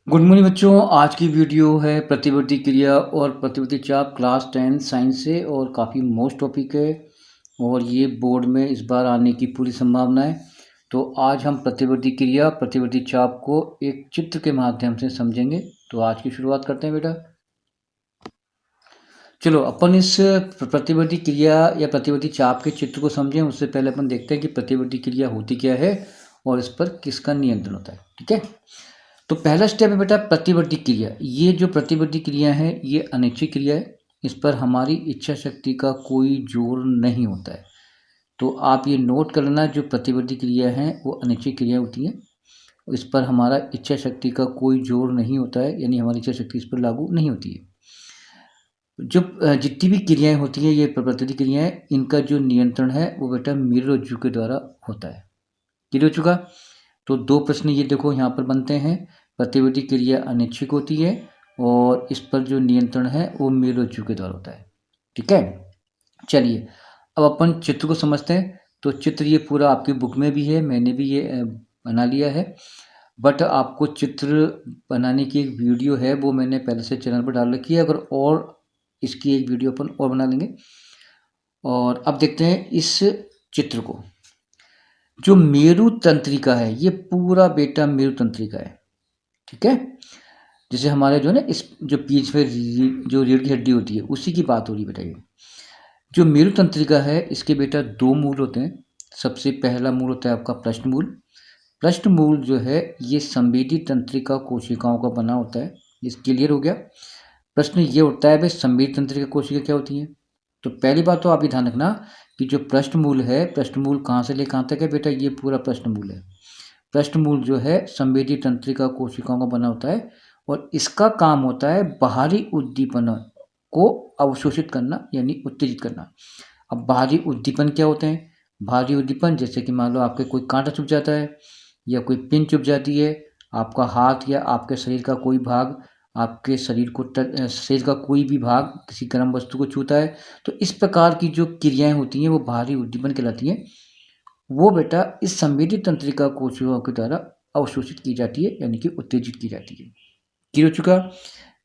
Good morning बच्चों। आज की वीडियो है प्रतिवर्ती क्रिया और प्रतिवर्ती चाप क्लास 10 साइंस से और काफ़ी मोस्ट टॉपिक है और ये बोर्ड में इस बार आने की पूरी संभावना है। तो आज हम प्रतिवर्ती क्रिया प्रतिवर्ती चाप को एक चित्र के माध्यम से समझेंगे। तो आज की शुरुआत करते हैं बेटा। चलो अपन इस प्रतिवर्ती क्रिया या प्रतिवर्ती चाप के चित्र को समझें उससे पहले अपन देखते हैं कि प्रतिवर्ती क्रिया होती क्या है और इस पर किसका नियंत्रण होता है। ठीक है, तो पहला स्टेप है बेटा प्रतिवर्ती क्रिया। ये जो प्रतिवर्ती क्रिया है ये अनैच्छिक क्रिया है, इस पर हमारी इच्छा शक्ति का कोई जोर नहीं होता है। तो आप ये नोट कर लेना, जो प्रतिवर्ती क्रिया है वो अनैच्छिक क्रिया होती है, इस पर हमारा इच्छा शक्ति का कोई जोर नहीं होता है, यानी हमारी इच्छा शक्ति इस पर लागू नहीं होती है। जो जितनी भी क्रियाएं होती हैं ये प्रतिवर्ती क्रियाएं, इनका जो नियंत्रण है वो बेटा मीर के द्वारा होता है। क्लियर हो चुका। तो दो प्रश्न ये देखो यहाँ पर बनते हैं। प्रतिवर्ती क्रिया अनैच्छिक होती है और इस पर जो नियंत्रण है वो मीर के द्वारा होता है। ठीक है, चलिए अब अपन चित्र को समझते हैं। तो चित्र ये पूरा आपकी बुक में भी है, मैंने भी ये बना लिया है, बट आपको चित्र बनाने की एक वीडियो है वो मैंने पहले से चैनल पर डाल रखी है। अगर और इसकी एक वीडियो अपन और बना लेंगे। और अब देखते हैं इस चित्र को। जो मेरु तंत्रिका है ये पूरा बेटा मेरु तंत्रिका है। ठीक है, जैसे हमारे जो है ना इस जो पीठ में जो रीढ़ की हड्डी होती है उसी की बात हो रही है बेटा। ये जो मेरु तंत्रिका है इसके बेटा दो मूल होते हैं। सबसे पहला मूल होता है आपका पृष्ठ मूल। पृष्ठ मूल जो है ये संवेदी तंत्रिका कोशिकाओं का बना होता है। ये क्लियर हो गया। प्रश्न ये उठता है भाई संवेदी तंत्रिका कोशिका क्या होती है। तो पहली बात तो आप ये ध्यान रखना कि जो पृष्ठ मूल है, पृष्ठ मूल कहाँ से ले कहाँ तक है बेटा, ये पूरा पृष्ठ मूल है। पृष्ठ मूल जो है संवेदी तंत्रिका कोशिकाओं का बना होता है और इसका काम होता है बाहरी उद्दीपन को अवशोषित करना यानी उत्तेजित करना। अब बाहरी उद्दीपन क्या होते हैं? बाहरी उद्दीपन जैसे कि मान लो आपके कोई कांटा चुभ जाता है या कोई पिन चुभ जाती है, आपका हाथ या आपके शरीर का कोई भाग, आपके शरीर का कोई भी भाग किसी गर्म वस्तु को छूता है, तो इस प्रकार की जो क्रियाएं होती हैं वो बाहरी उद्दीपन कहलाती हैं। वो बेटा इस संवेदी तंत्रिका कोशिकाओं के द्वारा अवशोषित की जाती है यानी कि उत्तेजित की जाती है। क्लियर हो चुका।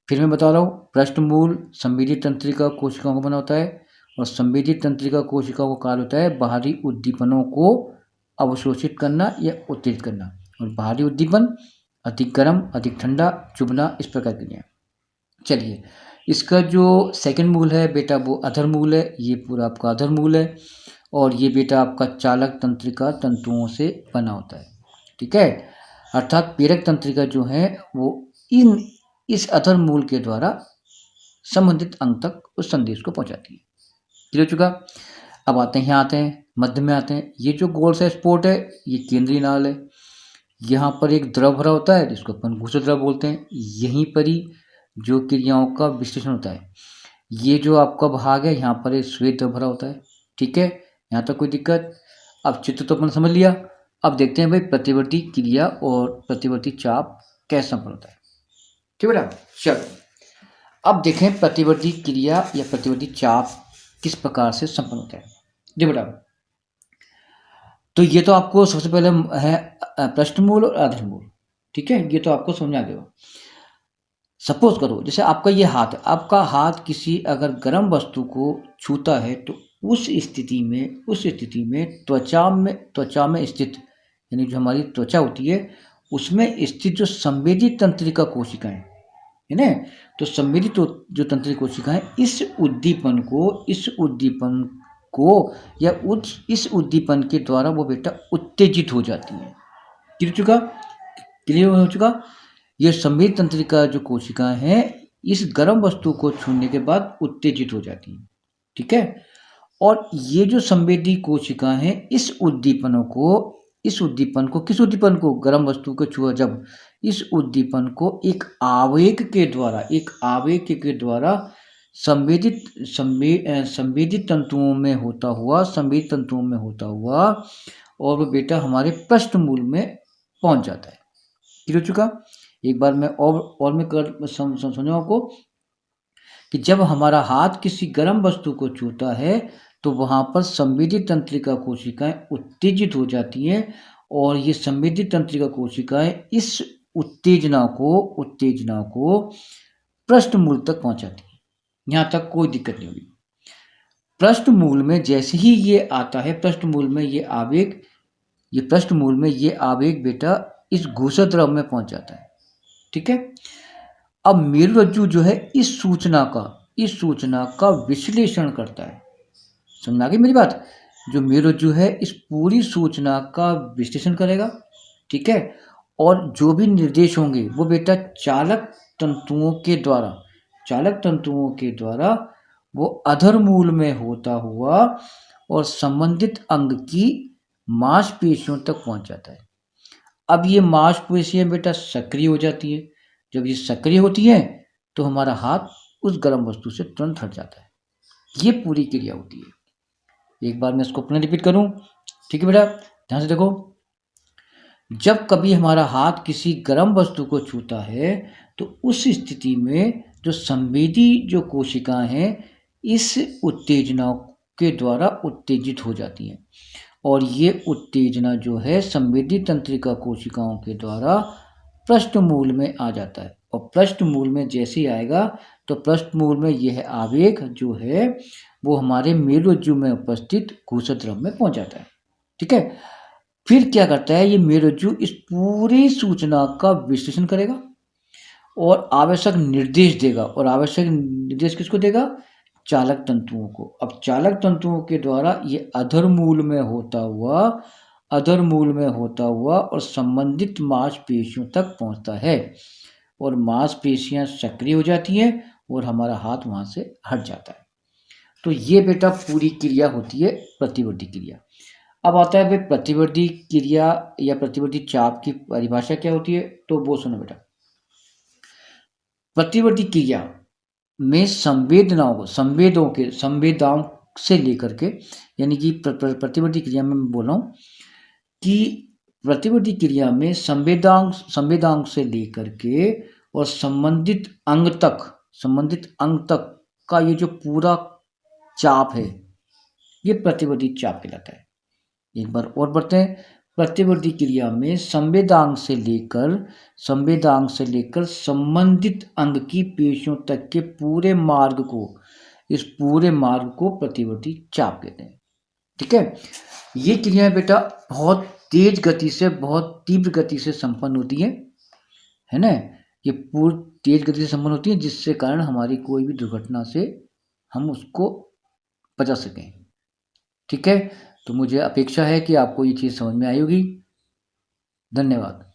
फिर मैं बता रहा हूँ, पृष्ठमूल संवेदी तंत्रिका कोशिकाओं का बना होता है और संवेदी तंत्रिका कोशिकाओं का कार्य होता है बाहरी उद्दीपनों को अवशोषित करना या उत्तेजित करना। और बाहरी उद्दीपन अधिक गर्म, अधिक ठंडा, चुभना, इस प्रकार के लिए। चलिए इसका जो सेकंड मूल है बेटा वो अधर मूल है। ये पूरा आपका अधर मूल है और ये बेटा आपका चालक तंत्रिका तंतुओं से बना होता है। ठीक है, अर्थात प्रेरक तंत्रिका जो है वो इस अधर मूल के द्वारा संबंधित अंग तक उस संदेश को पहुंचाती है। क्लियर हो चुका। अब आते हैं, यहाँ आते हैं, मध्य में आते हैं। ये जो गोल सा स्पॉट है ये केंद्रीय नाल है। यहाँ पर एक द्रव भरा होता है जिसको अपन घुस द्रव बोलते हैं। यहीं पर ही जो क्रियाओं का विश्लेषण होता है। ये जो आपका भाग है यहाँ पर एक श्वेत द्रव भरा होता है। ठीक है, यहाँ तक कोई दिक्कत। अब चित्र तो अपन समझ लिया। अब देखते हैं भाई प्रतिवर्ती क्रिया और प्रतिवर्ती चाप कैसे संपन्न होता है। ठीक है बेटा, चलो अब देखें प्रतिवर्ती क्रिया या प्रतिवर्ती चाप किस प्रकार से संपन्न होता है। जी बेटा, तो ये तो आपको सबसे पहले है पृष्ठमूल और अधरमूल। ठीक है, ये तो आपको समझ आ गया। सपोज करो जैसे आपका ये हाथ है, आपका हाथ किसी अगर गर्म वस्तु को छूता है तो उस स्थिति में त्वचा में स्थित यानी जो हमारी त्वचा होती है उसमें स्थित जो संवेदी तंत्रिका कोशिकाएं है ना, तो संवेदी तो जो तंत्रिका कोशिकाएं इस उद्दीपन के द्वारा वो बेटा उत्तेजित हो जाती है। क्लियर हो चुका। ये संवेदी तंत्रिका जो कोशिकाएं हैं इस गर्म वस्तु को छूने के बाद उत्तेजित हो जाती हैं। ठीक है, और ये जो संवेदी कोशिकाएं हैं इस उद्दीपन को गर्म वस्तु को छुआ जब इस उद्दीपन को एक आवेग के द्वारा संवेदी तंतुओं में होता हुआ और वो बेटा हमारे पृष्ठमूल में पहुंच जाता है। क्लियर हो चुका। एक बार मैं और मैं समझाऊं आपको कि जब हमारा हाथ किसी गर्म वस्तु को छूता है तो वहां पर संवेदी तंत्रिका कोशिकाएं उत्तेजित हो जाती हैं और ये संवेदी तंत्रिका कोशिकाएं इस उत्तेजना को पृष्ठ मूल तक पहुंचाती है। यहाँ तक कोई दिक्कत नहीं होगी। पृष्ठ मूल में जैसे ही ये आता है, पृष्ठ मूल में ये आवेग बेटा इस घोषक द्रव में पहुंच जाता है। ठीक है। अब मेरुरज्जु जो है इस सूचना का विश्लेषण करता है। समझ आ गई मेरी बात? जो मेरुरज्जु है इस पूरी सूचना का विश्लेषण करेगा। ठीक है। और जो भी निर्देश होंगे वो बेटा चालक तंतुओं के द्वारा वो अधरमूल में होता हुआ और संबंधित अंग की मांसपेशियों तक पहुंच जाता है। अब ये मांसपेशियां बेटा सक्रिय हो जाती है। जब ये सक्रिय होती है तो हमारा हाथ उस गर्म वस्तु से तुरंत हट जाता है। ये पूरी क्रिया होती है। एक बार मैं इसको पुनः रिपीट करूं। ठीक है बेटा, ध्यान से देखो। जब कभी हमारा हाथ किसी गर्म वस्तु को छूता है तो उस स्थिति में जो संवेदी जो कोशिकाएं हैं इस उत्तेजना के द्वारा उत्तेजित हो जाती हैं और ये उत्तेजना जो है संवेदी तंत्रिका कोशिकाओं के द्वारा पृष्ठमूल में आ जाता है। और पृष्ठमूल में जैसे ही आएगा तो पृष्ठमूल में यह आवेग जो है वो हमारे मेरुरज्जु में उपस्थित घोषक द्रव में पहुंच जाता है। ठीक है। फिर क्या करता है, ये मेरुरज्जु इस पूरी सूचना का विश्लेषण करेगा और आवश्यक निर्देश देगा। और आवश्यक निर्देश किसको देगा? चालक तंतुओं को। अब चालक तंतुओं के द्वारा ये अधरमूल में होता हुआ और संबंधित मांसपेशियों तक पहुंचता है और मांसपेशियां सक्रिय हो जाती हैं और हमारा हाथ वहां से हट जाता है। तो ये बेटा पूरी क्रिया होती है प्रतिवर्ती क्रिया। अब आता है प्रतिवर्ती क्रिया या प्रतिवर्ती चाप की परिभाषा क्या होती है, तो वो सुनो बेटा। प्रतिवर्ती क्रिया में संवेदाओं से लेकर के, यानी कि प्रतिवर्ती क्रिया में मैं बोल रहा हूँ कि प्रतिवर्ती क्रिया में संवेदांग से लेकर के और संबंधित अंग तक का ये जो पूरा चाप है ये प्रतिवर्ती चाप कहलाता है। एक बार और बढ़ते हैं। प्रतिवर्ती क्रिया में संवेदांग से लेकर संबंधित अंग की पेशियों तक के पूरे मार्ग को प्रतिवर्ती चाप कहते हैं। ठीक है। ये क्रियाएं बेटा बहुत तेज गति से, बहुत तीव्र गति से संपन्न होती है ना। ये पूरी तेज गति से संपन्न होती है जिससे कारण हमारी कोई भी दुर्घटना से हम उसको बचा सकें। ठीक है। तो मुझे अपेक्षा है कि आपको ये चीज़ समझ में आई होगी। धन्यवाद।